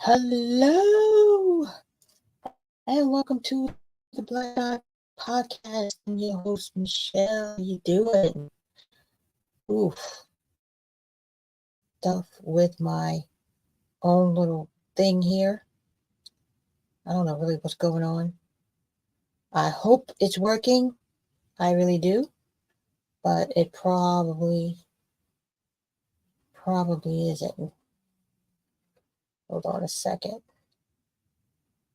Hello and welcome to the Black Dot Podcast. I'm your host Michelle. How you doing? Oof, stuff with my own little thing here. I don't know really what's going on. I hope it's working. I really do, but it probably isn't. Hold on a second.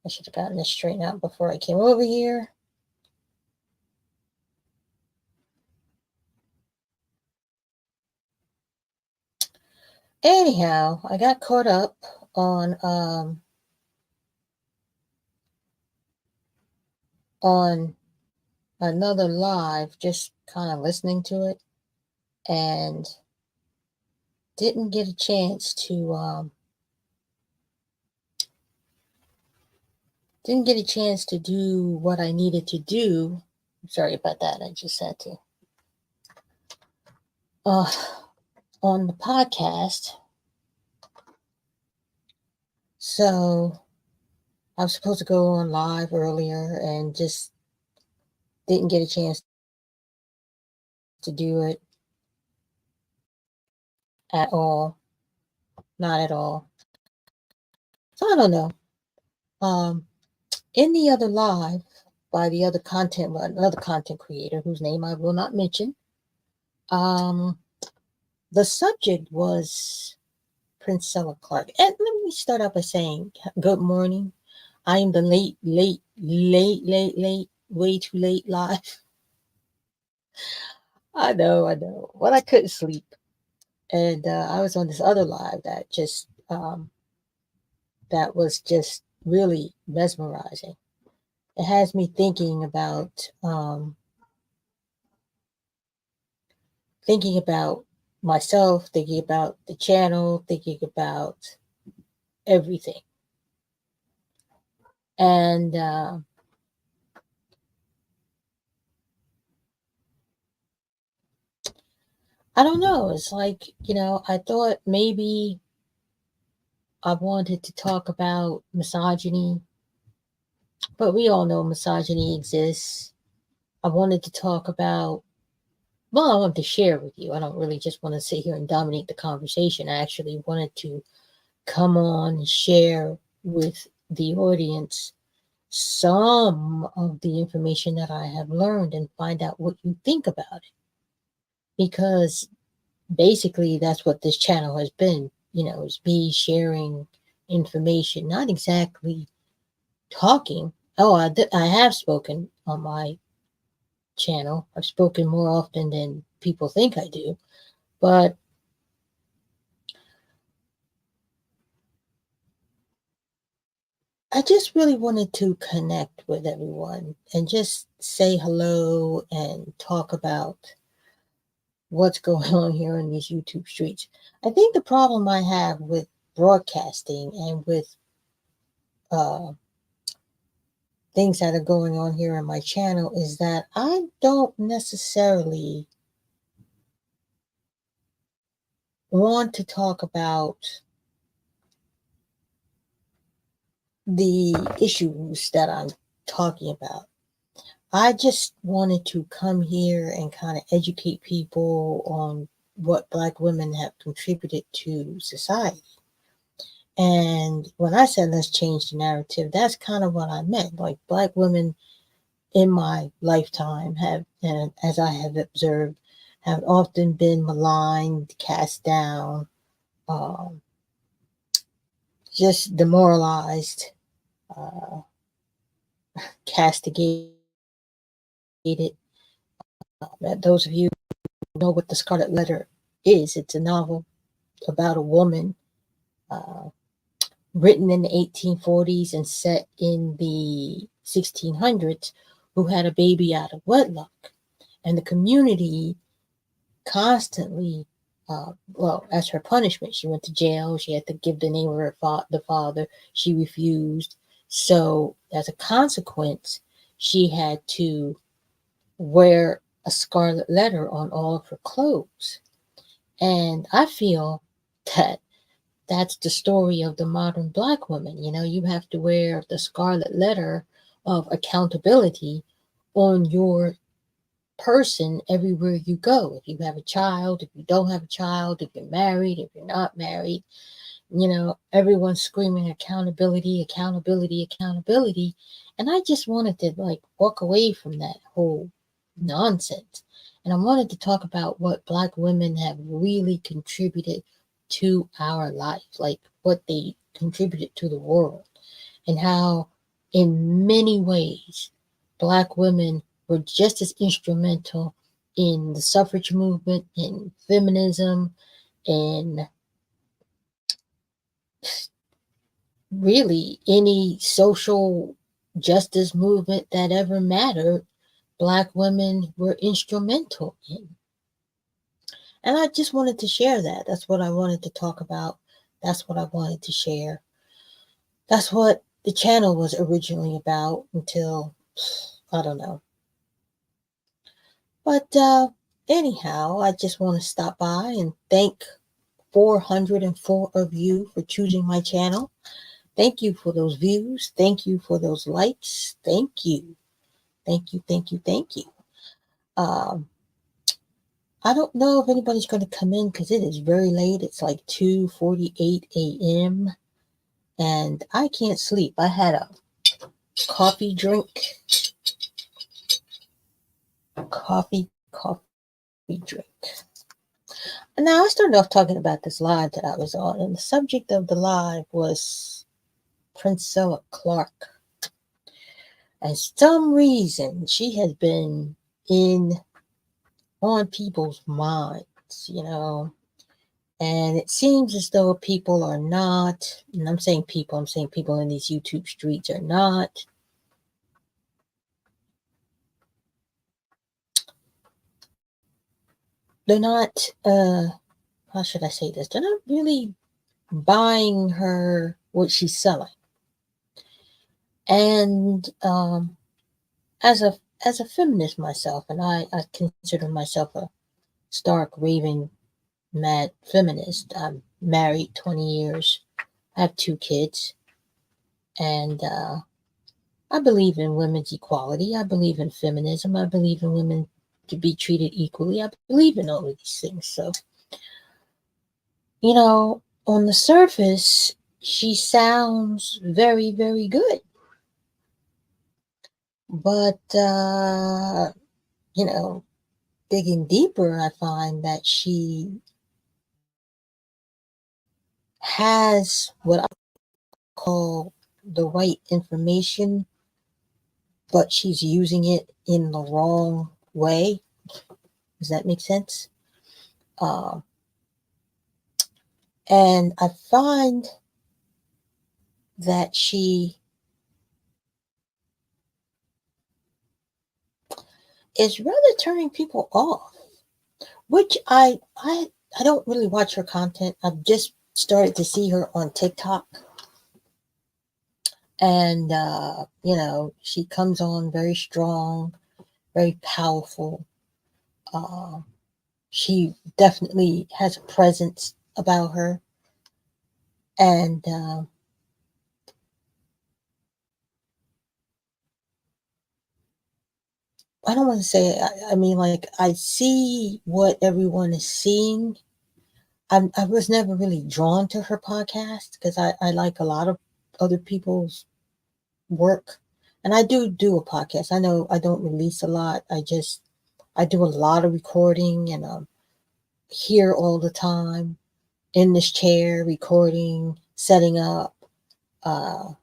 I should have gotten this straightened out before I came over here. Anyhow, I got caught up on another live, just kind of listening to it, and didn't get a chance to do what I needed to do. Sorry about that. I just had to on the podcast. So I was supposed to go on live earlier and just didn't get a chance to do it at all. Not at all. So I don't know. In the other live by another content creator whose name I will not mention, the subject was Princella Clark. And let me start out by saying good morning. I am the late, way too late live. I know. Well, I couldn't sleep. And I was on this other live that was just really mesmerizing. It has me thinking about myself, thinking about the channel, thinking about everything. And I don't know. It's like, I thought maybe I wanted to talk about misogyny, but we all know misogyny exists. I wanted to talk about, well, I wanted to share with you. I don't really just want to sit here and dominate the conversation. I actually wanted to come on and share with the audience some of the information that I have learned and find out what you think about it. Because basically that's what this channel has been, is me sharing information, not exactly talking. Oh, I have spoken on my channel. I've spoken more often than people think I do, but I just really wanted to connect with everyone and just say hello and talk about what's going on here in these YouTube streets. I think the problem I have with broadcasting and with things that are going on here on my channel is that I don't necessarily want to talk about the issues that I'm talking about. I just wanted to come here and kind of educate people on what Black women have contributed to society. And when I said let's change the narrative, that's kind of what I meant. Like, Black women in my lifetime have, and as I have observed, have often been maligned, cast down, just demoralized, uh, castigated. Those of you who know what the Scarlet Letter is, it's a novel about a woman uh, written in the 1840s and set in the 1600s who had a baby out of wedlock. And the community constantly, as her punishment, she went to jail. She had to give the name of the father. She refused. So as a consequence, she had to wear a scarlet letter on all of her clothes. And I feel that that's the story of the modern Black woman. You know, you have to wear the scarlet letter of accountability on your person everywhere you go. If you have a child, if you don't have a child, if you're married, if you're not married, you know, everyone's screaming accountability, accountability, accountability. And I just wanted to like walk away from that whole nonsense. And I wanted to talk about what Black women have really contributed to our life, like what they contributed to the world, and how, in many ways, Black women were just as instrumental in the suffrage movement, in feminism, and really any social justice movement that ever mattered. Black women were instrumental in. And I just wanted to share that. That's what I wanted to talk about. That's what I wanted to share. That's what the channel was originally about until, I don't know. But anyhow, I just want to stop by and thank 404 of you for choosing my channel. Thank you for those views. Thank you for those likes. Thank you. Thank you. Thank you. Thank you. Um, I don't know if anybody's going to come in because it is very late. It's like 2:48 a.m. and I can't sleep. I had a coffee drink. Coffee drink. Now, I started off talking about this live that I was on, and the subject of the live was Princella Clark. And some reason she has been in on people's minds, you know. And it seems as though people are not, and I'm saying people in these YouTube streets are not they're not how should I say this? They're not really buying her what she's selling. And as a feminist myself, and I consider myself a stark raving mad feminist. I'm married 20 years. I have 2 kids. And I believe in women's equality. I believe in feminism. I believe in women to be treated equally. I believe in all of these things. So, you know, on the surface, she sounds very, very good. But, you know, digging deeper, I find that she has what I call the right information, but she's using it in the wrong way. Does that make sense? Um, and I find that she is rather turning people off, which I don't really watch her content. I've just started to see her on TikTok, and you know, she comes on very strong, very powerful. Uh, she definitely has a presence about her, and I don't want to say. I mean, like I see what everyone is seeing. I was never really drawn to her podcast because I like a lot of other people's work, and I do a podcast. I know I don't release a lot. I do a lot of recording, and here all the time in this chair recording, setting up, uh,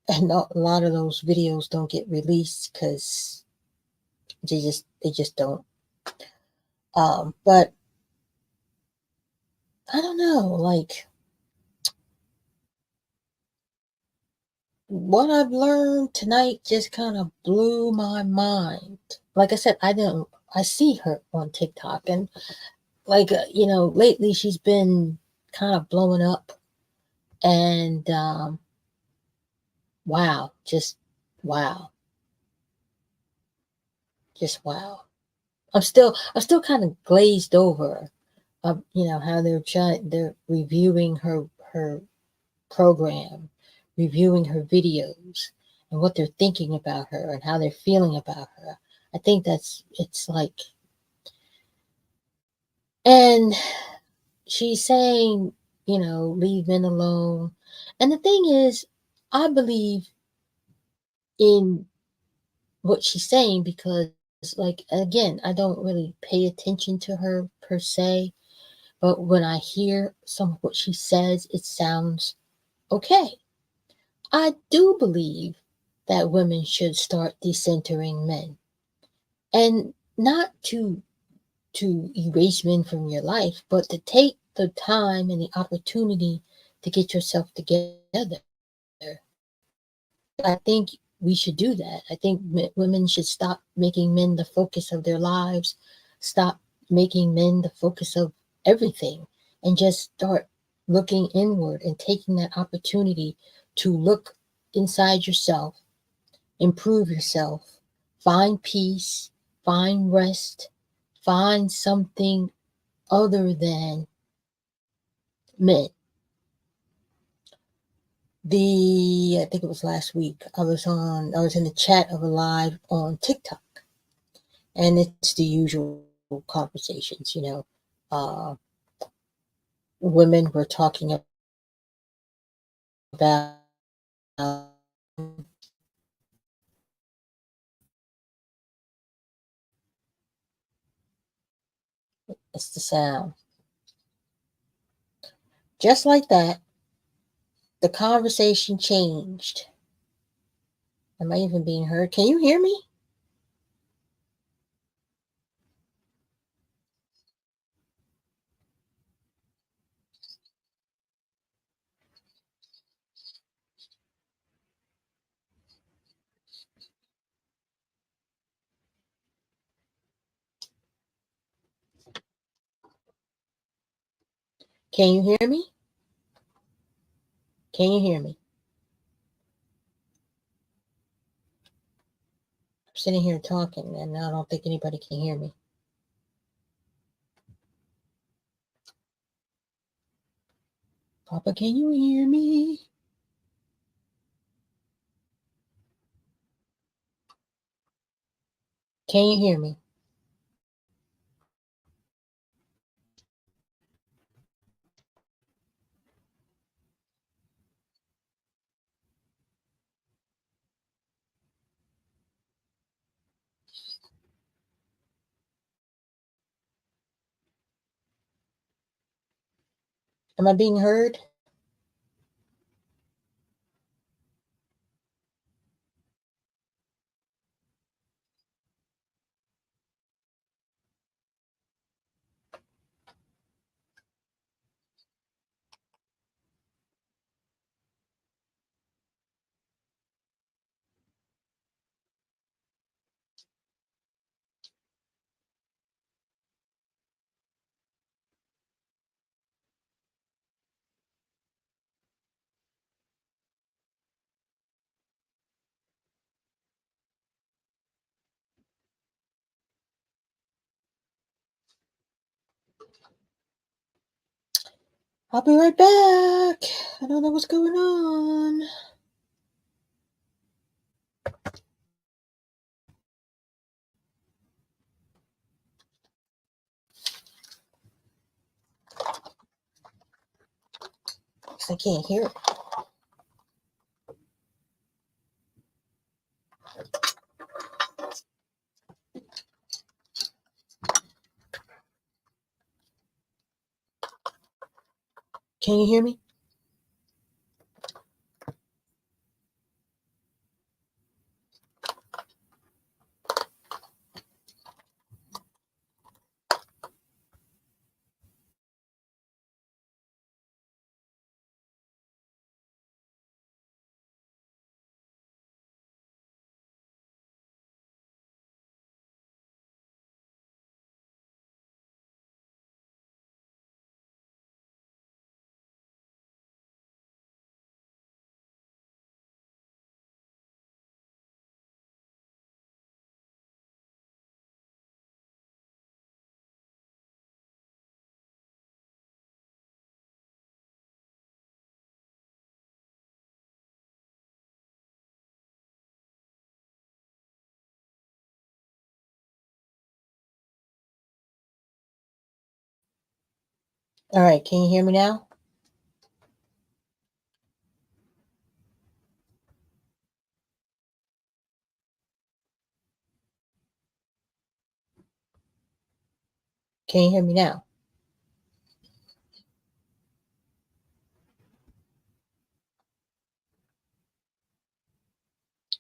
and a lot of those videos don't get released because they just don't. But I don't know, like what I've learned tonight just kind of blew my mind. Like I said, I see her on TikTok, and like you know, lately she's been kind of blowing up, and wow, wow, just wow. I'm still kind of glazed over how they're reviewing her program, reviewing her videos, and what they're thinking about her and how they're feeling about her. I think it's like, and she's saying, leave men alone. And the thing is, I believe in what she's saying because, like, again, I don't really pay attention to her per se, but when I hear some of what she says, it sounds okay. I do believe that women should start decentering men, and not to erase men from your life, but to take the time and the opportunity to get yourself together. I think we should do that. I think women should stop making men the focus of their lives, stop making men the focus of everything, and just start looking inward and taking that opportunity to look inside yourself, improve yourself, find peace, find rest, find something other than men. I think it was last week. I was in the chat of a live on TikTok, and it's the usual conversations. Uh, Women were talking about it's the sound, just like that. The conversation changed. Am I even being heard? Can you hear me? Can you hear me? Can you hear me? I'm sitting here talking, and I don't think anybody can hear me. Papa, can you hear me? Can you hear me? Am I being heard? I'll be right back. I don't know what's going on. I can't hear it. Can you hear me? All right, can you hear me now? Can you hear me now?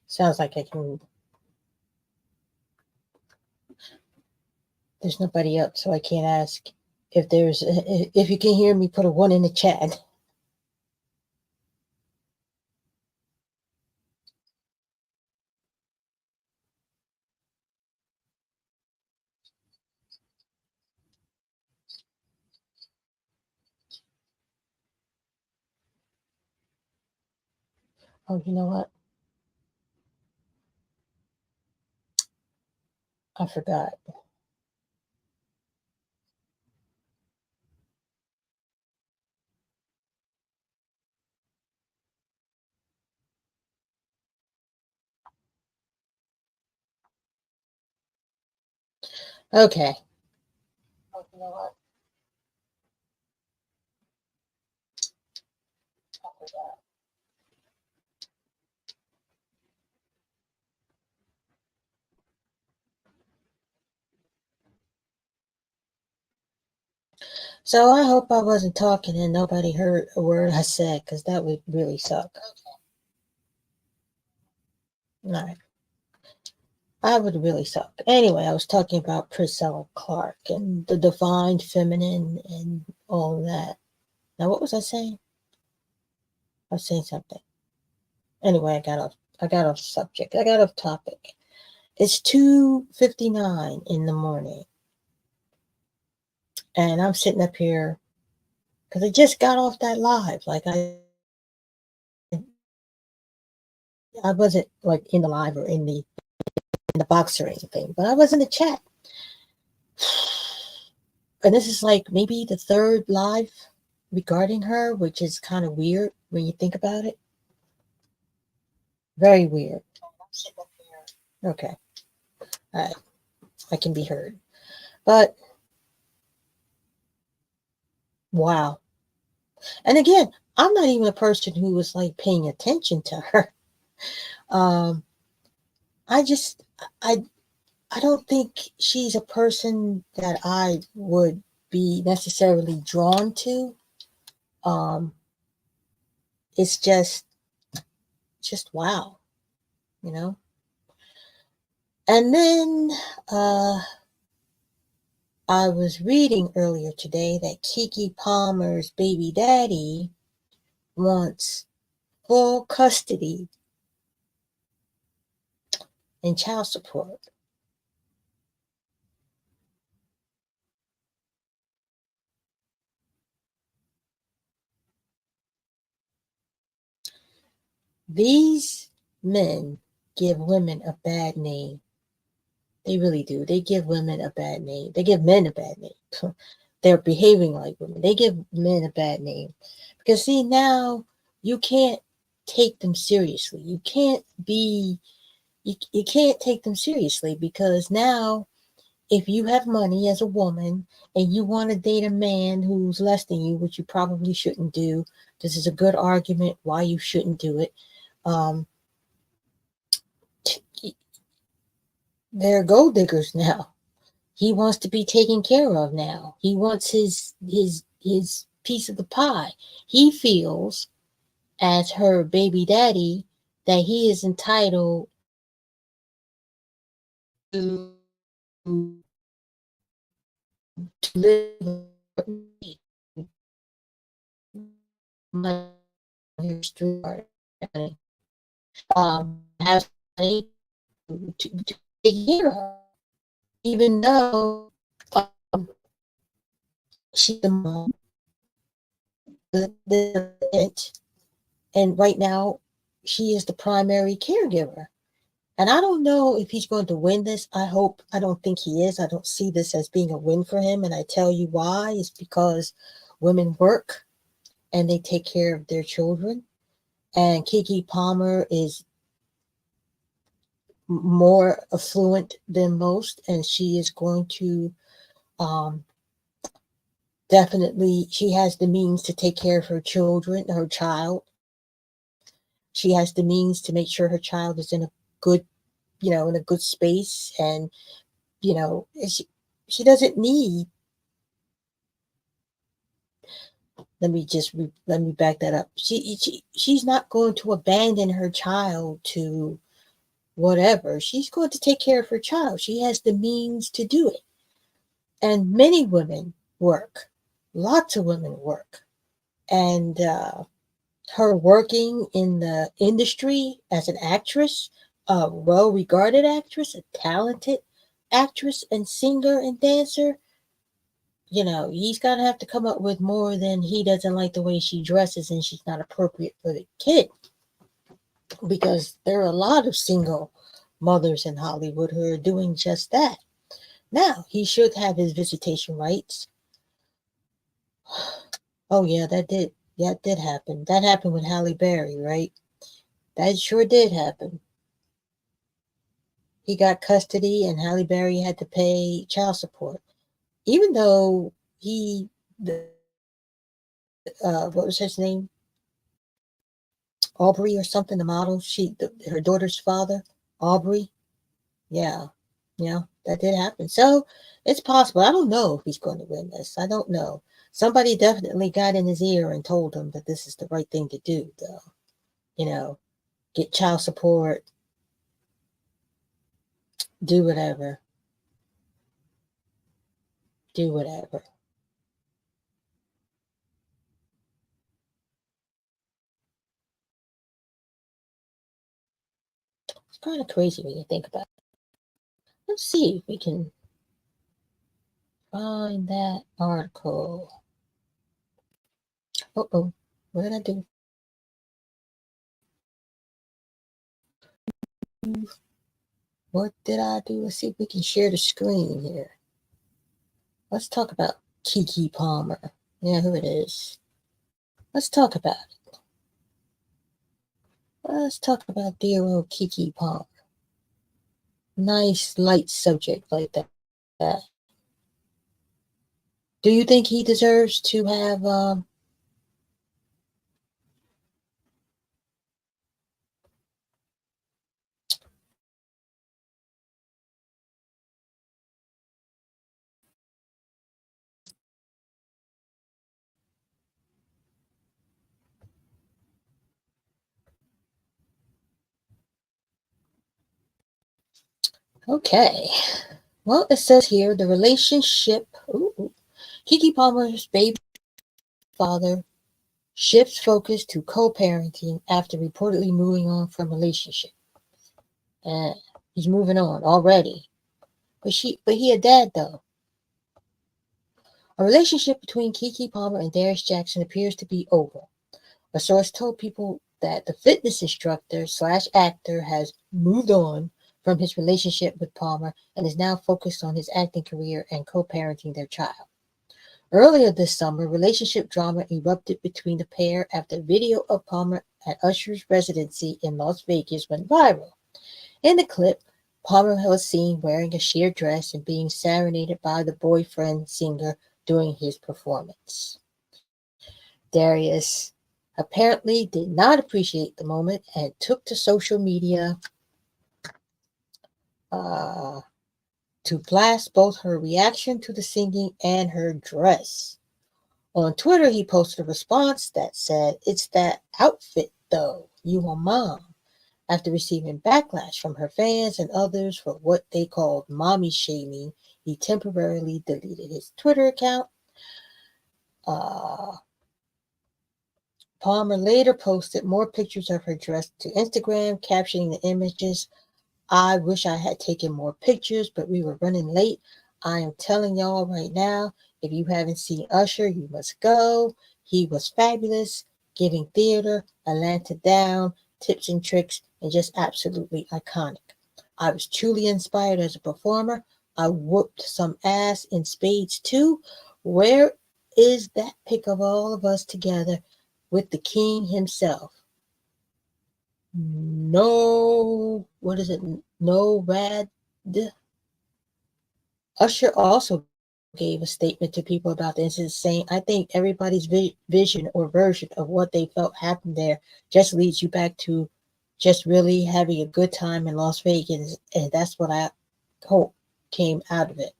Sounds like I can. There's nobody up, so I can't ask. If you can hear me, put a one in the chat. Oh, you know what? I forgot. Okay. Oh, you know what? I forgot. So I hope I wasn't talking and nobody heard a word I said, because that would really suck. All right. I would really suck. Anyway, I was talking about Priscilla Clark and the divine feminine and all that. Now, what was I saying? I was saying something. Anyway, I got off subject. I got off topic. It's 2:59 in the morning, and I'm sitting up here because I just got off that live. I wasn't like in the live or in the box or anything, but I was in the chat. And this is like maybe the third live regarding her, which is kind of weird when you think about it. Very weird. Okay, all right, I can be heard. But wow. And again, I'm not even a person who was like paying attention to her. Um, I just, I, I don't think she's a person that I would be necessarily drawn to. Um, it's just wow, you know. And then uh, I was reading earlier today that Kiki Palmer's baby daddy wants full custody and child support. These men give women a bad name. They really do. They give women a bad name. They give men a bad name. They're behaving like women. They give men a bad name. Because see, now you can't take them seriously. You can't take them seriously because now if you have money as a woman and you want to date a man who's less than you, which you probably shouldn't do, this is a good argument why you shouldn't do it. Um, they're gold diggers now. He wants to be taken care of now. He wants his piece of the pie. He feels as her baby daddy that he is entitled to, to live my have money to take care of her, even though um, she's the mom, the and right now she is the primary caregiver. And I don't know if he's going to win this. I don't think he is. I don't see this as being a win for him. And I tell you why. It's because women work and they take care of their children. And Kiki Palmer is more affluent than most, and she is going to um, Definitely, she has the means to take care of her children, her child. She has the means to make sure her child is in a good, in a good space, and she doesn't need. Let me back that up. She's not going to abandon her child to whatever. She's going to take care of her child. She has the means to do it. And many women work. Lots of women work. And her working in the industry as an actress, a well regarded actress, a talented actress and singer and dancer, he's going to have to come up with more than he doesn't like the way she dresses and she's not appropriate for the kid. Because there are a lot of single mothers in Hollywood who are doing just that. Now, he should have his visitation rights. Oh, yeah, that did. Yeah, it did happen. That happened with Halle Berry, right? That sure did happen. He got custody, and Halle Berry had to pay child support, even though what was his name? Aubrey or something, the model. Her daughter's father, Aubrey. Yeah, yeah, that did happen. So it's possible. I don't know if he's going to win this. I don't know. Somebody definitely got in his ear and told him that this is the right thing to do, though. You know, get child support, do whatever, do whatever. It's kind of crazy when you think about it. Let's see if we can find that article. Oh, what did I do? What did I do? Let's see if we can share the screen here. Let's talk about Keke Palmer. Yeah, who it is. Let's talk about it. Let's talk about dear old Keke Palmer. Nice, light subject like that. Do you think he deserves to have okay. Well, it says here the relationship. Ooh, Keke Palmer's baby father shifts focus to co-parenting after reportedly moving on from relationship. And he's moving on already. But he a dad though. A relationship between Keke Palmer and Darius Jackson appears to be over. A source told People that the fitness instructor slash actor has moved on from his relationship with Palmer and is now focused on his acting career and co-parenting their child. Earlier this summer, relationship drama erupted between the pair after a video of Palmer at Usher's residency in Las Vegas went viral. In the clip, Palmer was seen wearing a sheer dress and being serenaded by the boyfriend singer during his performance. Darius apparently did not appreciate the moment and took to social media uh, to blast both her reaction to the singing and her dress. On Twitter, he posted a response that said, "It's that outfit, though, you a mom." After receiving backlash from her fans and others for what they called mommy shaming, he temporarily deleted his Twitter account. Uh, Palmer later posted more pictures of her dress to Instagram, captioning the images, "I wish I had taken more pictures, but we were running late. I am telling y'all right now, if you haven't seen Usher, you must go. He was fabulous, giving theater, Atlanta down, tips and tricks, and just absolutely iconic. I was truly inspired as a performer. I whooped some ass in spades too. Where is that pic of all of us together with the king himself? No, what is it? No Rad. Usher also gave a statement to people about the incident saying, I think everybody's vision or version of what they felt happened there just leads you back to just really having a good time in Las Vegas. And that's what I hope came out of it.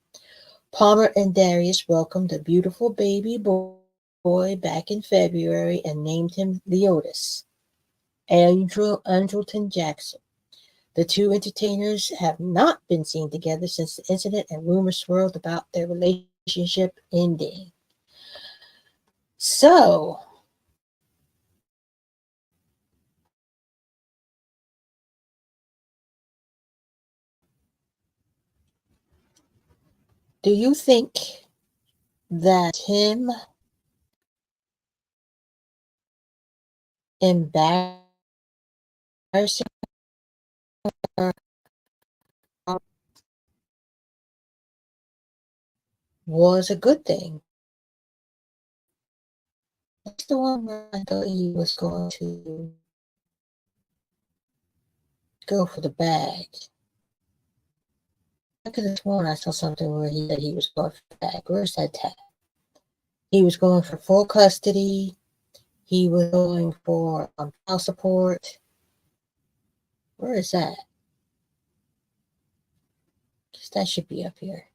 Palmer and Darius welcomed a beautiful baby boy back in February and named him Leotis, Andrelton Jackson. The two entertainers have not been seen together since the incident, and rumors swirled about their relationship ending. So, do you think that him embarrassing her was a good thing? That's the one where I thought he was going to go for the bag. I could have sworn I saw something where he said he was going for the bag. Where's that tag? He was going for full custody. He was going for child support. Where is that? Because that should be up here.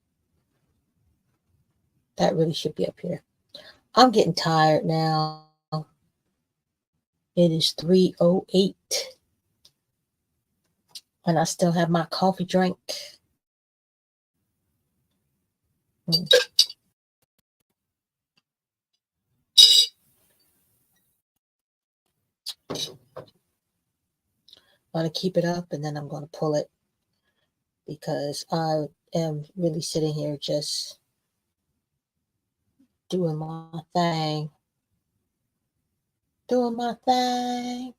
That really should be up here. I'm getting tired now. It is 3:08. And I still have my coffee drink. I'm going to keep it up and then I'm going to pull it because I am really sitting here just doing my thing. Doing my thing.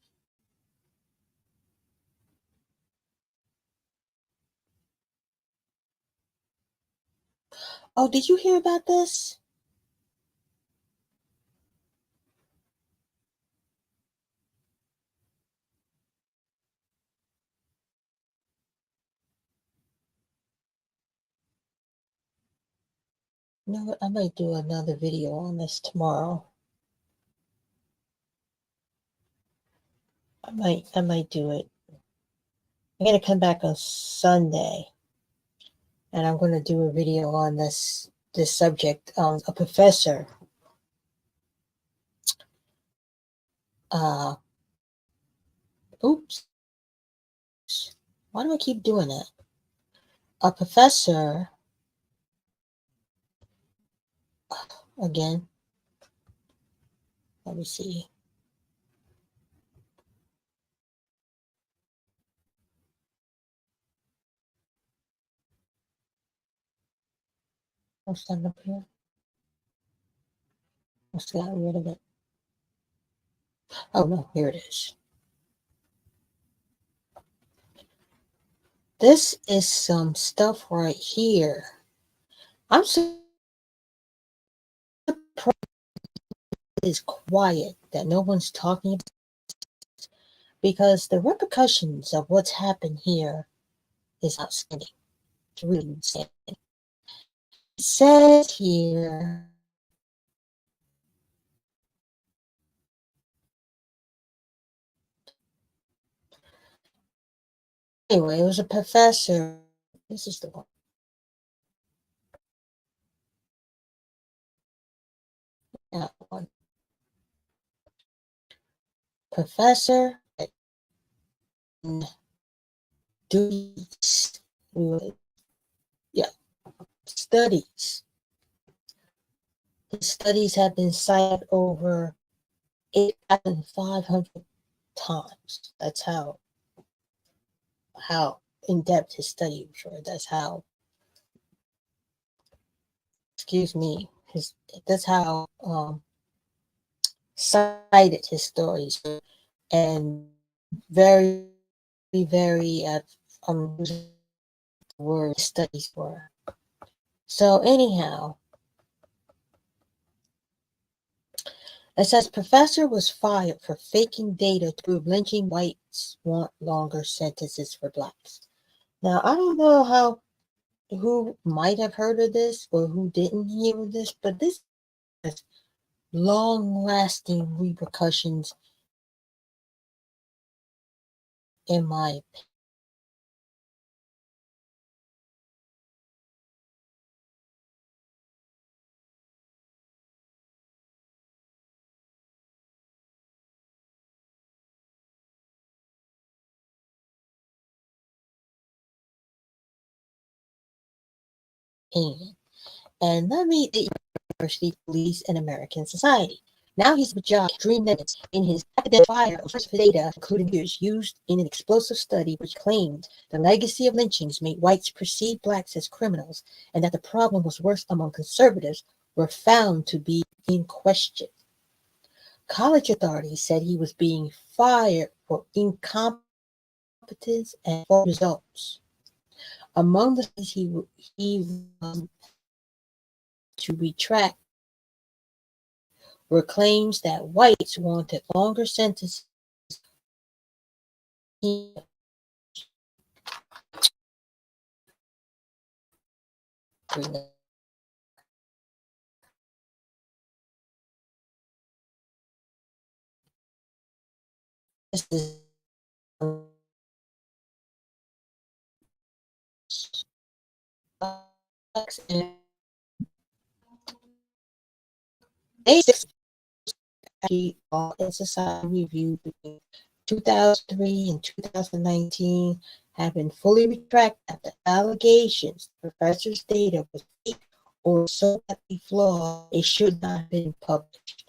Oh, did you hear about this? You know what? I might do another video on this tomorrow. I might do it. I'm gonna come back on Sunday, and I'm gonna do a video on this subject. A professor, uh, oops, why do I keep doing that? A professor, again. Let me see. I'll stand up here. I just got rid of it. Oh no, here it is. This is some stuff right here. I'm surprised it is quiet, that no one's talking about it, because the repercussions of what's happened here is outstanding. It's really outstanding. It says here, anyway, it was a professor. This is the one. That one. Professor duties. Yeah, studies. His studies have been cited over 8,500 times. That's how in depth his study was. That's how. Excuse me. That's how cited his stories, and very, very word studies were. So anyhow, it says professor was fired for faking data to prove lynching whites want longer sentences for blacks. Now I don't know how who might have heard of this or who didn't hear of this, but this has long lasting repercussions, in my opinion. And let me the University Police and American Society. Now he's a job dream limits in his academic fire of data, including years used in an explosive study which claimed the legacy of lynchings made whites perceive blacks as criminals and that the problem was worse among conservatives were found to be in question. College authorities said he was being fired for incompetence and false results. Among the things he to retract were claims that whites wanted longer sentences. This is and they law and society review between 2003 and 2019 have been fully retracted after allegations the professor's data was fake or so badly flawed it should not have been published.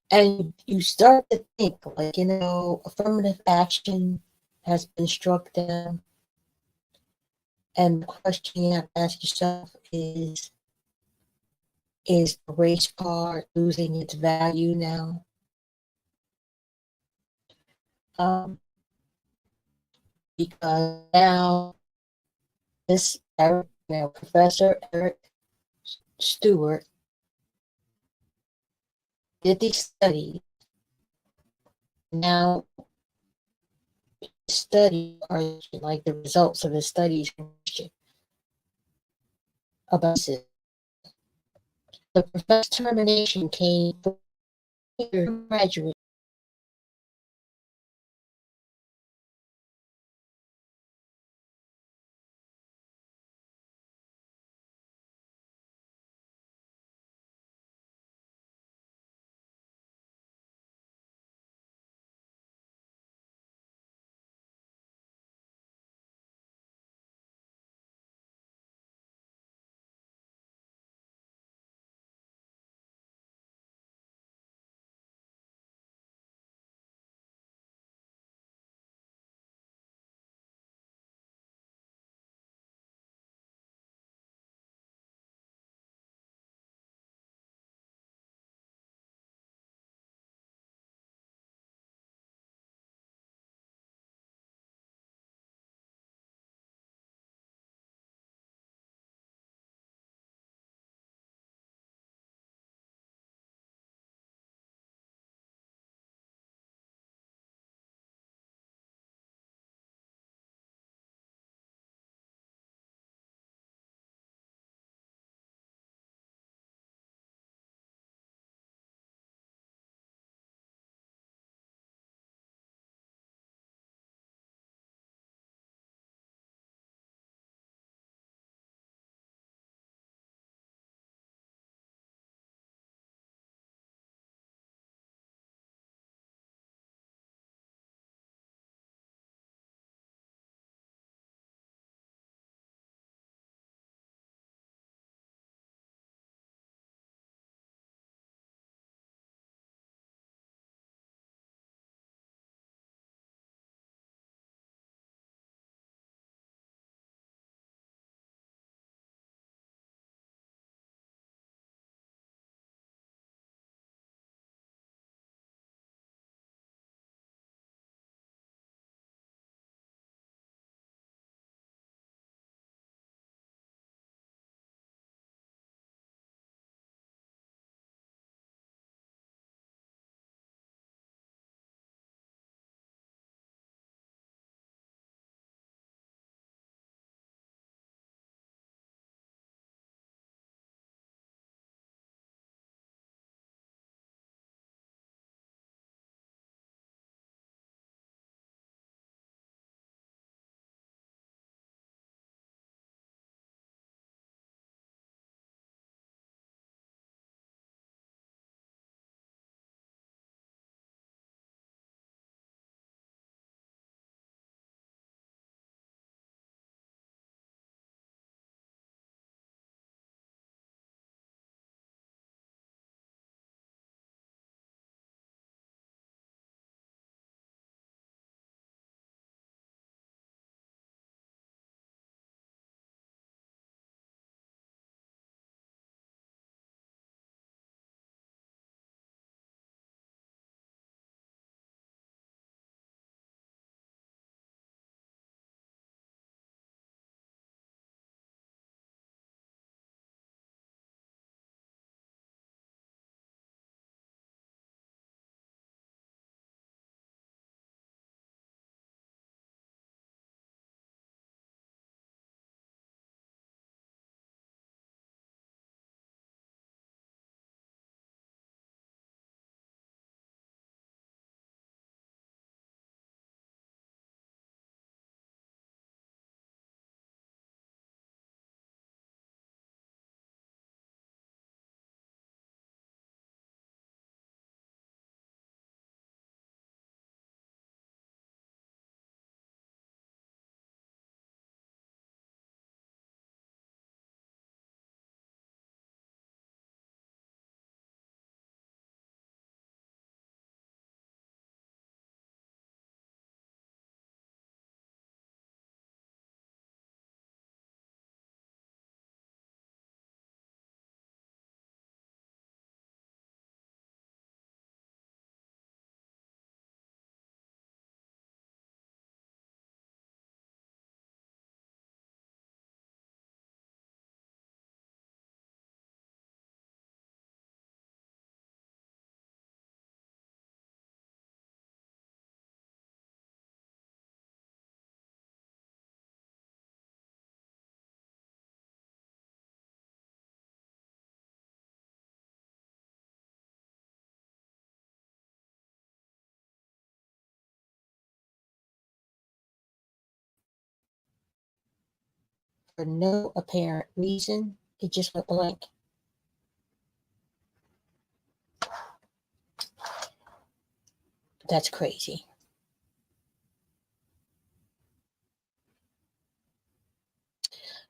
And you start to think, like, affirmative action has been struck down. And the question you have to ask yourself is the race card losing its value now? Um, because now this Eric, Professor Eric Stewart did these studies. Now, study are like the results of his studies about this. The professor's termination came for graduate. for no apparent reason. It just went blank. That's crazy.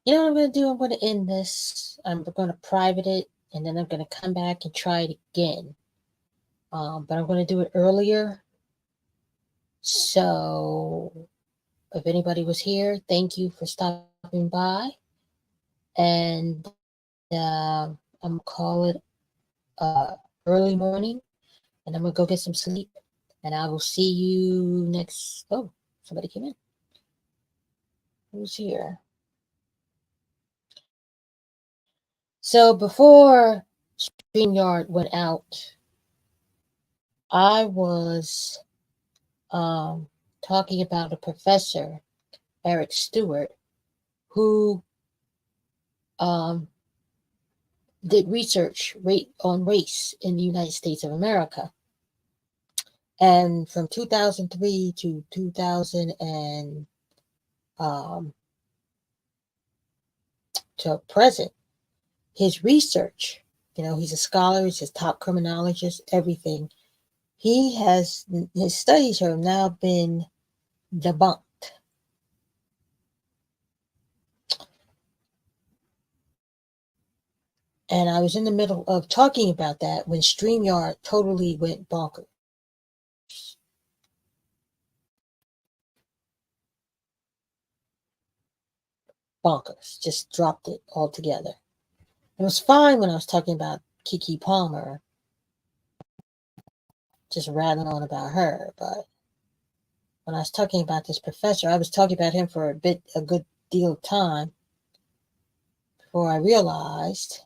You know what I'm going to do? I'm going to end this. I'm going to private it, and then I'm going to come back and try it again. But I'm going to do it earlier. So if anybody was here, thank you for stopping by. And I'm going to call it early morning, and I'm going to go get some sleep. And I will see you next. Oh, somebody came in. Who's here? So before StreamYard went out, I was talking about a professor, Eric Stewart, who um, did research on race in the United States of America. And from 2003 to 2000 and to present, his research, he's a scholar, he's a top criminologist, everything. His studies have now been debunked. And I was in the middle of talking about that when StreamYard totally went bonkers. Bonkers. Just dropped it altogether. It was fine when I was talking about Kiki Palmer, just rattling on about her, but when I was talking about this professor, I was talking about him for a good deal of time before I realized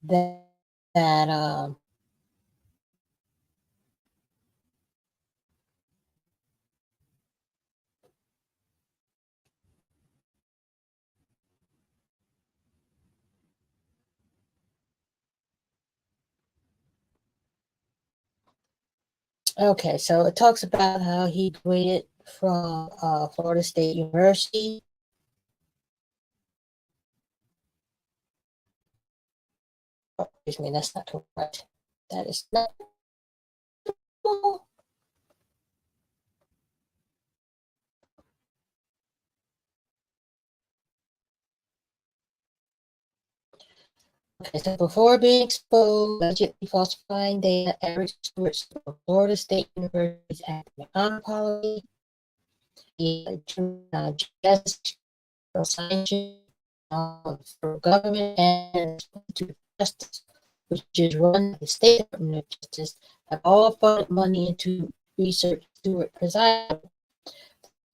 that okay, so it talks about how he graduated from Florida State University. Oh, excuse me, that's not correct. That is not. Okay, so before being exposed, allegedly falsifying data, Eric Stewart from Florida State University's academic honor policy, justice, science, for government, and to justice, which is run by the State Department of Justice, have all funded money into research Stewart presided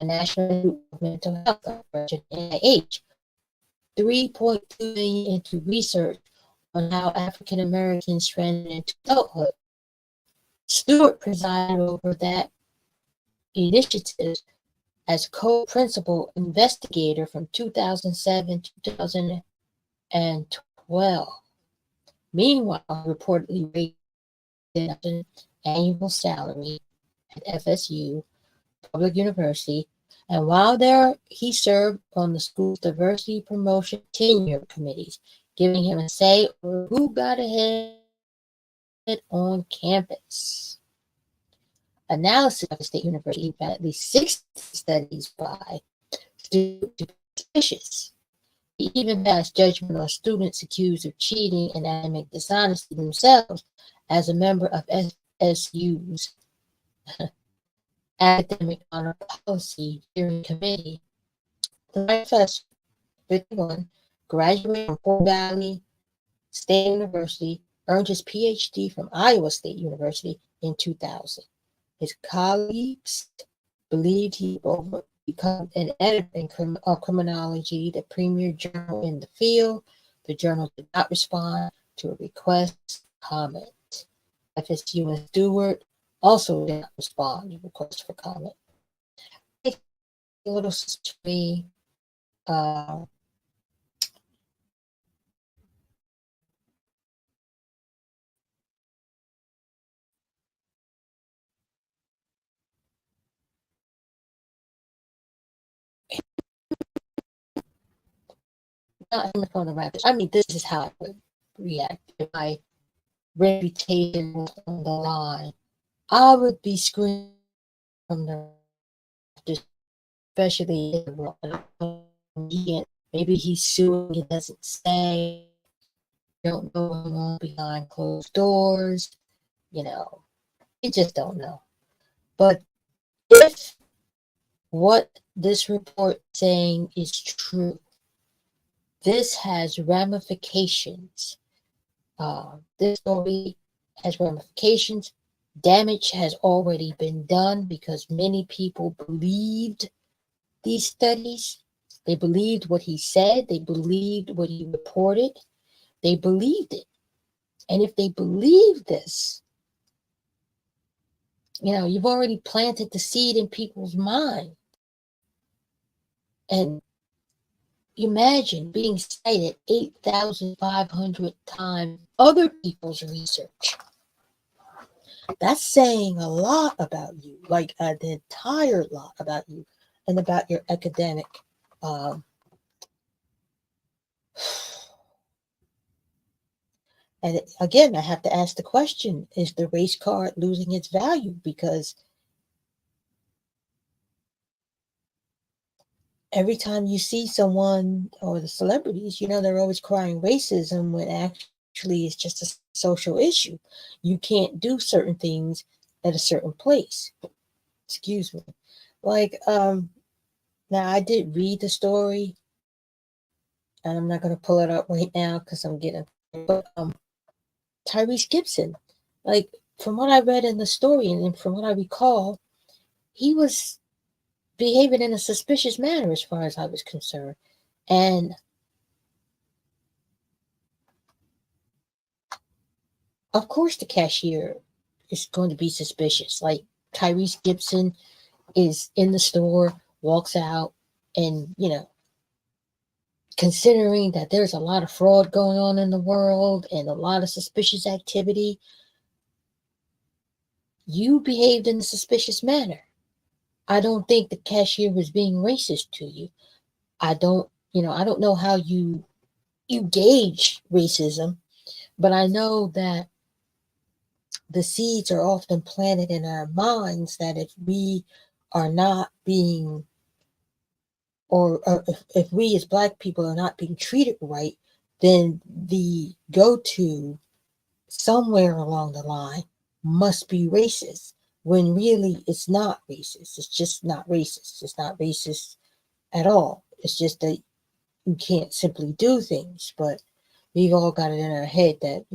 the National Mental Health Operation, NIH, $3.2 million into research on how African Americans transition into adulthood. Stewart presided over that initiative as co-principal investigator from 2007 to 2012. Meanwhile, reportedly raised an annual salary at FSU Public University, and while there, he served on the school's diversity promotion tenure committees, giving him a say over who got ahead on campus. Analysis of the State University found at least 6 studies by students suspicious. He even passed judgment on students accused of cheating and academic dishonesty themselves as a member of SU's academic honor policy steering committee. The professor, 51, graduated from Fort Valley State University, earned his PhD from Iowa State University in 2000. His colleagues believed he would become an editor of criminology, the premier journal in the field. The journal did not respond to a request to comment. FSU and Stewart also did not respond to requests for comment. A little history. not even from the Raptors. I mean, this is how I would react if my reputation was on the line. I would be screaming from the Raptors, especially in the maybe he's suing, he doesn't say. Don't know what's going on behind closed doors. You know, you just don't know. But if what this report is saying is true, this has ramifications. This story has ramifications. Damage has already been done because many people believed these studies. They believed what he said. They believed what he reported. They believed it. And if they believe this, you've already planted the seed in people's mind. And imagine being cited 8,500 times other people's research. That's saying a lot about you, like the entire lot about you and about your academic. And again, I have to ask the question, is the race card losing its value? Because every time you see someone or the celebrities, they're always crying racism when actually it's just a social issue. You can't do certain things at a certain place. Excuse me. Like, now I did read the story, and I'm not going to pull it up right now because I'm getting, but Tyrese Gibson, like, from what I read in the story and from what I recall, he was behaving in a suspicious manner as far as I was concerned. And of course the cashier is going to be suspicious. Like, Tyrese Gibson is in the store, walks out, and, considering that there's a lot of fraud going on in the world and a lot of suspicious activity, you behaved in a suspicious manner. I don't think the cashier was being racist to you. I don't know how you gauge racism, but I know that the seeds are often planted in our minds that if we are not being, or if we as Black people are not being treated right, then the go-to somewhere along the line must be racist, when really it's not racist. It's just not racist. It's not racist at all. It's just that you can't simply do things. But we've all got it in our head that,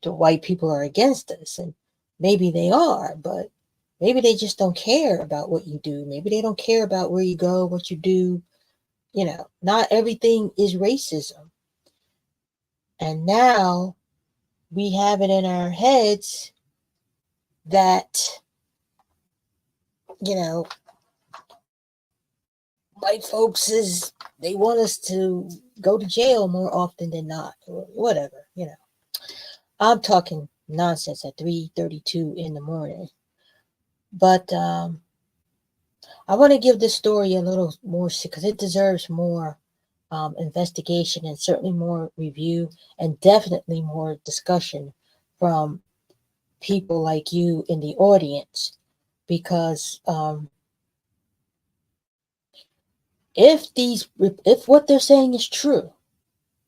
the white people are against us. And maybe they are, but maybe they just don't care about what you do. Maybe they don't care about where you go, what you do. Not everything is racism. And now we have it in our heads that, white folks they want us to go to jail more often than not, or whatever. I'm talking nonsense at 3:32 in the morning. But I want to give this story a little more, because it deserves more investigation, and certainly more review, and definitely more discussion from people like you in the audience. Because if what they're saying is true,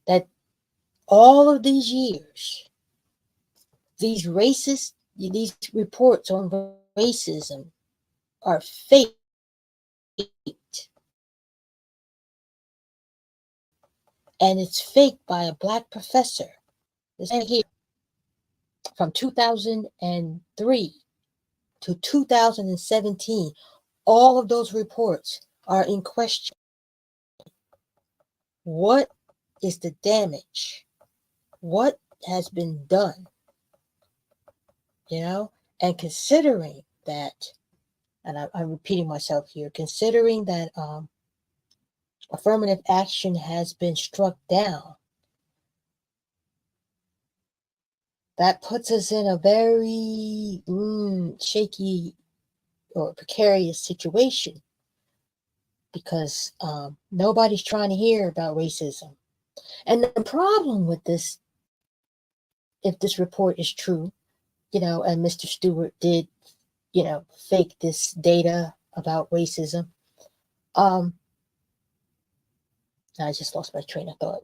that all of these years, these reports on racism are fake, and it's fake by a Black professor. This here, from 2003 to 2017, all of those reports are in question. What is the damage? What has been done? And considering that, and I'm repeating myself here, considering that affirmative action has been struck down, that puts us in a very shaky or precarious situation, because nobody's trying to hear about racism. And the problem with this, if this report is true, and Mr. Stewart did, fake this data about racism. I just lost my train of thought.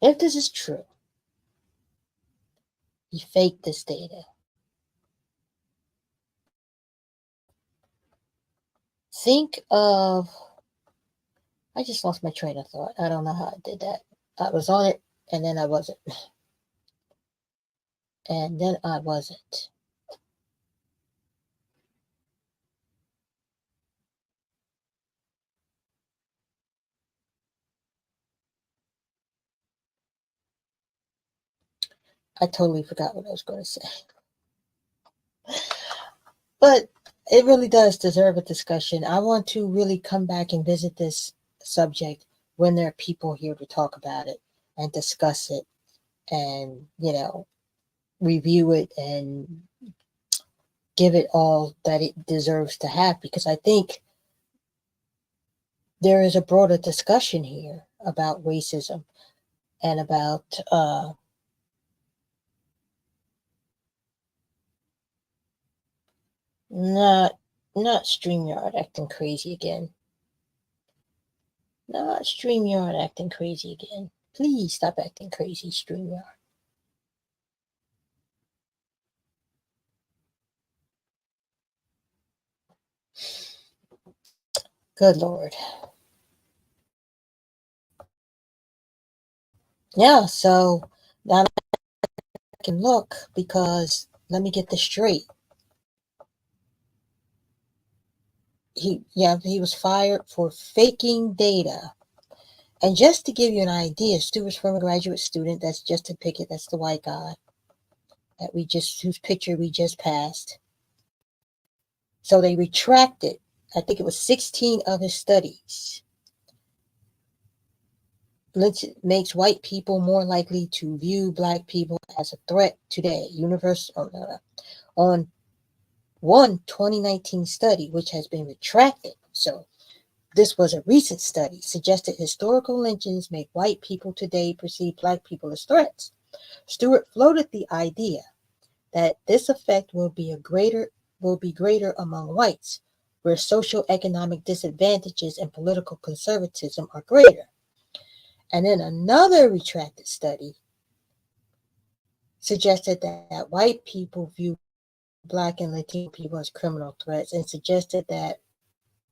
If this is true, he faked this data. Think of, I just lost my train of thought. I don't know how I did that. I was on it and then I wasn't. And then I wasn't. I totally forgot what I was going to say. But it really does deserve a discussion. I want to really come back and visit this subject when there are people here to talk about it and discuss it and, review it and give it all that it deserves to have, because I think there is a broader discussion here about racism and about not StreamYard acting crazy again. Not StreamYard acting crazy again. Please stop acting crazy, StreamYard. Good Lord. Yeah, so now I can look, because let me get this straight. He was fired for faking data. And just to give you an idea, Stewart's former graduate student, that's Justin Pickett, that's the white guy whose picture we just passed. So they retracted, I think it was 16 of his studies. Lynch makes white people more likely to view black people as a threat today. On one 2019 study, which has been retracted. So this was a recent study, suggested historical lynchings make white people today perceive black people as threats. Stewart floated the idea that this effect will be greater among whites, where social economic disadvantages and political conservatism are greater. And then another retracted study suggested that white people view Black and Latino people as criminal threats, and suggested that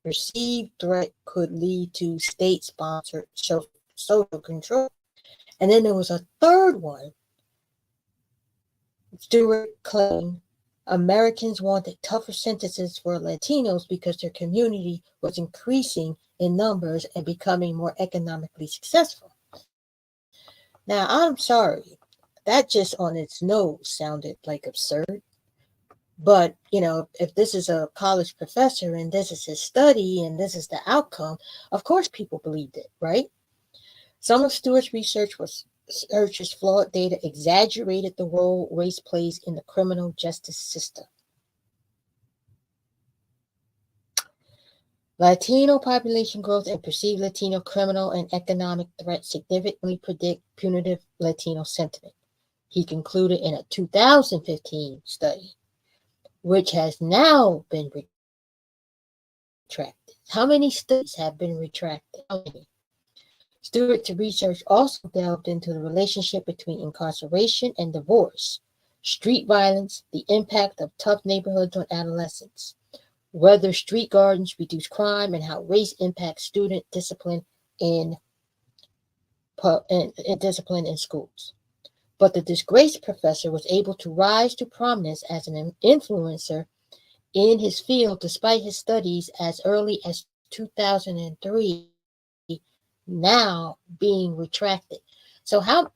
perceived threat could lead to state-sponsored social control. And then there was a third one. Stewart claimed Americans wanted tougher sentences for Latinos because their community was increasing in numbers and becoming more economically successful. Now, I'm sorry, that just on its nose sounded like absurd. But, if this is a college professor and this is his study and this is the outcome, of course people believed it, right? Some of Stewart's research's flawed data exaggerated the role race plays in the criminal justice system. Latino population growth and perceived Latino criminal and economic threats significantly predict punitive Latino sentiment, he concluded in a 2015 study, which has now been retracted. How many studies have been retracted? How many? Stewart's research also delved into the relationship between incarceration and divorce, street violence, the impact of tough neighborhoods on adolescents, whether street gardens reduce crime, and how race impacts student discipline in schools. But the disgraced professor was able to rise to prominence as an influencer in his field despite his studies as early as 2003 now being retracted. So how,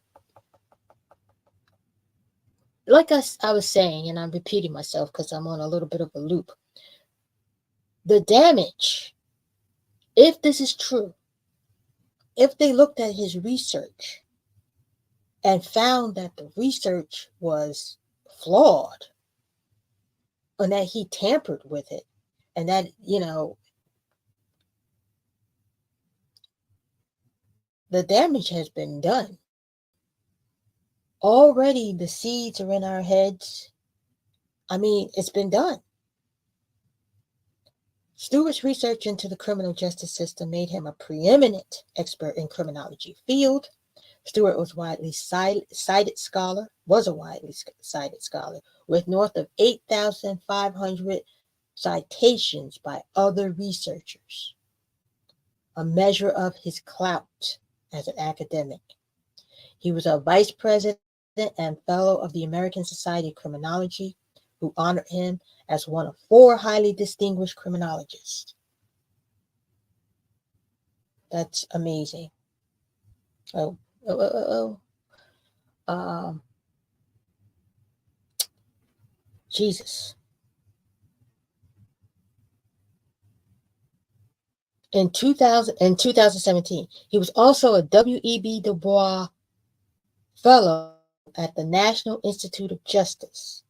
like I was saying, and I'm repeating myself because I'm on a little bit of a loop, the damage, if this is true, if they looked at his research and found that the research was flawed and that he tampered with it, and that, The damage has been done. Already the seeds are in our heads. I mean, it's been done. Stewart's research into the criminal justice system made him a preeminent expert in criminology field. Stewart was a widely cited scholar with north of 8,500 citations by other researchers, a measure of his clout as an academic. He was a vice president and fellow of the American Society of Criminology, who honored him as one of 4 highly distinguished criminologists. That's amazing. Oh, oh, oh, oh. Jesus. In 2017, he was also a W.E.B. Du Bois Fellow at the National Institute of Justice.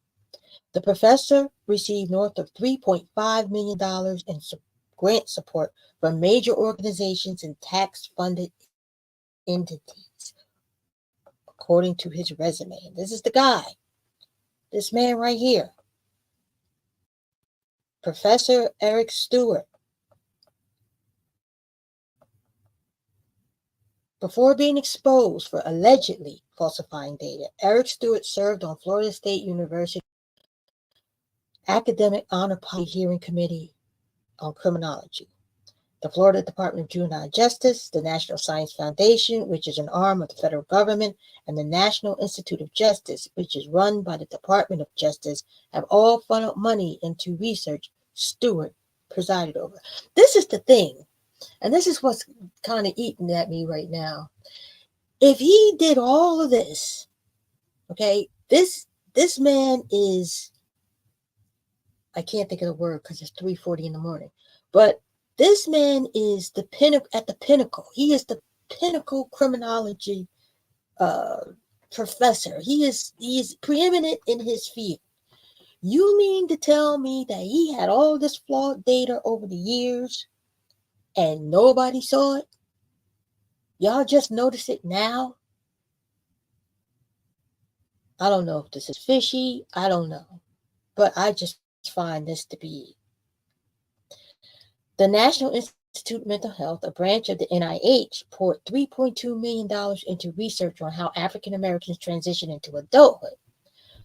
The professor received north of $3.5 million in grant support from major organizations and tax-funded entities, according to his resume. This is the guy, this man right here, Professor Eric Stewart. Before being exposed for allegedly falsifying data, Eric Stewart served on Florida State University Academic Honor Policy Hearing Committee on Criminology, the Florida Department of Juvenile Justice, the National Science Foundation, which is an arm of the federal government, and the National Institute of Justice, which is run by the Department of Justice, have all funneled money into research Stewart presided over. This is the thing, and this is what's kind of eating at me right now. If he did all of this, okay, this man is, I can't think of the word because it's 3:40 in the morning, but this man is the at the pinnacle. He is the pinnacle criminology professor. He is preeminent in his field. You mean to tell me that he had all this flawed data over the years and nobody saw it? Y'all just notice it now? I don't know if this is fishy. I don't know. But I just find this to be. The National Institute of Mental Health, a branch of the NIH, poured $3.2 million into research on how African Americans transition into adulthood.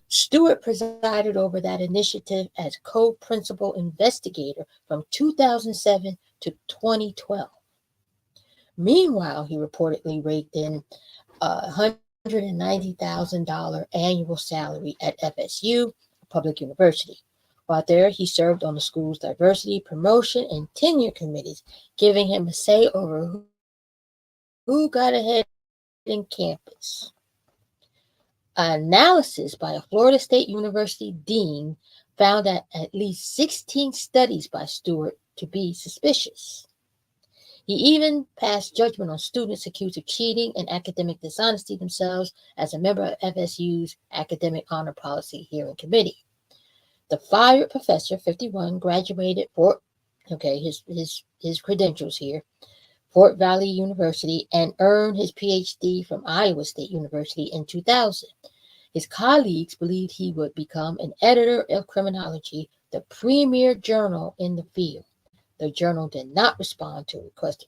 Stewart presided over that initiative as co-principal investigator from 2007 to 2012. Meanwhile, he reportedly raked in $190,000 annual salary at FSU, a public university. While there, he served on the school's diversity, promotion, and tenure committees, giving him a say over who got ahead in campus. Analysis by a Florida State University dean found that at least 16 studies by Stewart to be suspicious. He even passed judgment on students accused of cheating and academic dishonesty themselves as a member of FSU's Academic Honor Policy Hearing Committee. The fired professor, 51, graduated his credentials here, Fort Valley University, and earned his PhD from Iowa State University in 2000. His colleagues believed he would become an editor of criminology, the premier journal in the field. The journal did not respond to a request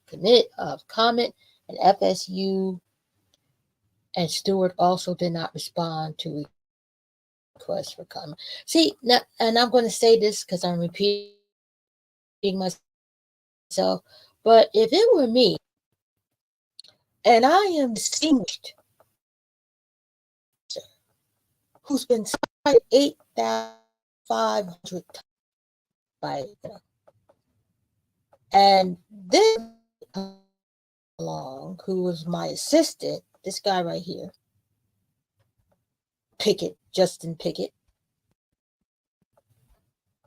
of comment, and FSU and Stewart also did not respond to requests for comment. See, now, and I'm going to say this because I'm repeating myself, but if it were me, and I am distinguished, who's been cited 8,500 times by, and then along, who was my assistant, this guy right here, Justin Pickett,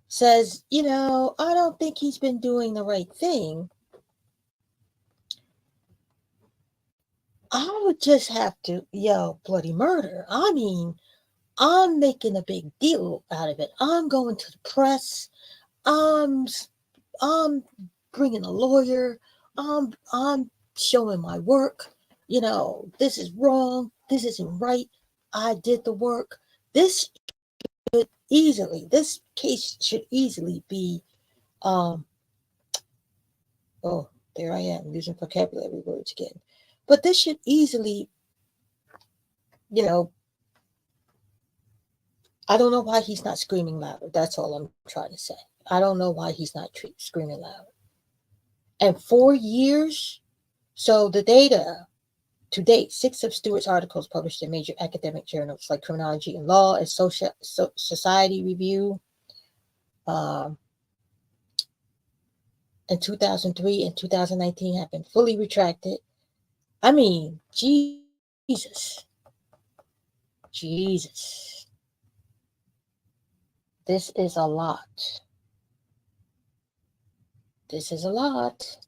says, I don't think he's been doing the right thing. I would just have to yell bloody murder. I mean, I'm making a big deal out of it. I'm going to the press. I'm bringing a lawyer. I'm showing my work. this is wrong. This isn't right. I did the work. This this case should easily be, um, oh, there I am using vocabulary words again. But this should easily, you know, I don't know why he's not screaming louder. That's all I'm trying to say. I don't know why he's not screaming louder. And 4 years, so the data to date, 6 of Stewart's articles published in major academic journals like Criminology and Law and Society Review in 2003 and 2019 have been fully retracted. I mean, Jesus. Jesus. This is a lot. This is a lot.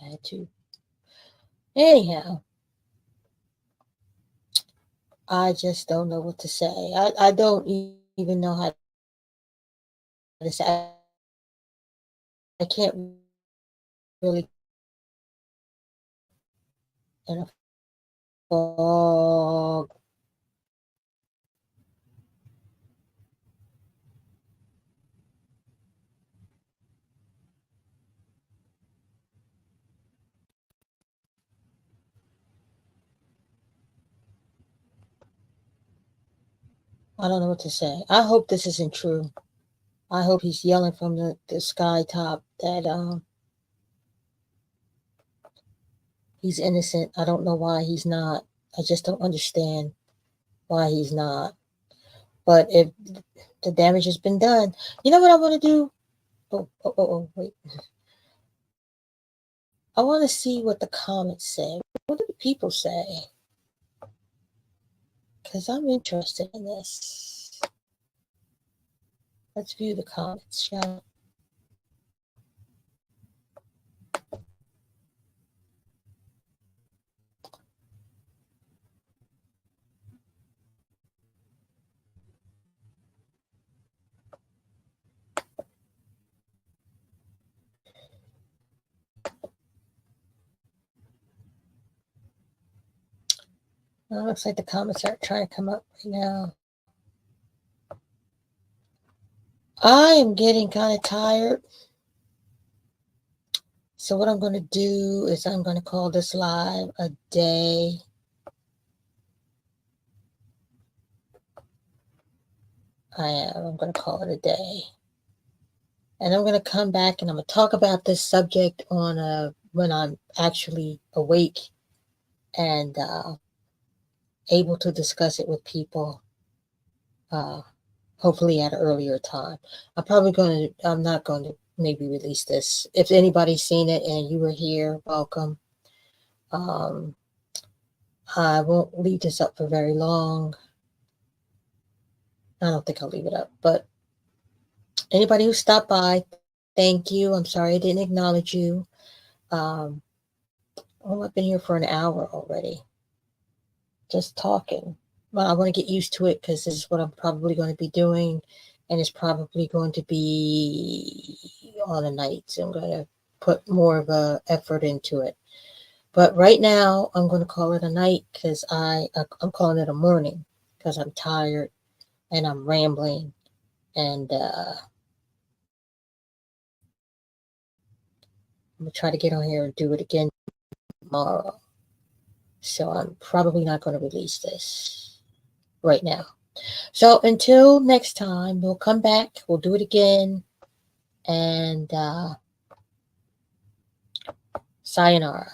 I had to. Anyhow, I just don't know what to say. I don't even know how to say. I can't really in a fog. I don't know what to say. I hope this isn't true. I hope he's yelling from the sky top that he's innocent. I don't know why he's not. I just don't understand why he's not. But if the damage has been done, you know what I want to do? Wait. I want to see what the comments say. What do the people say? Because I'm interested in this. Let's view the comments, shall we? Well, it looks like the comments aren't trying to come up right now. I am getting kind of tired. So what I'm going to do is I'm going to call this live a day. I'm going to call it a day. And I'm going to come back and I'm going to talk about this subject on when I'm actually awake and able to discuss it with people, hopefully at an earlier time. I'm not going to maybe release this. If anybody's seen it and you were here, welcome. I won't leave this up for very long. I don't think I'll leave it up, but anybody who stopped by, thank you. I'm sorry I didn't acknowledge you. I've been here for an hour already, just talking. Well, I want to get used to it because this is what I'm probably going to be doing, and it's probably going to be on a night. So I'm going to put more of a effort into it. But right now, I'm going to call it a night because I'm calling it a morning because I'm tired and I'm rambling and I'm going to try to get on here and do it again tomorrow. So I'm probably not going to release this right now. So until next time, we'll come back. We'll do it again. And sayonara.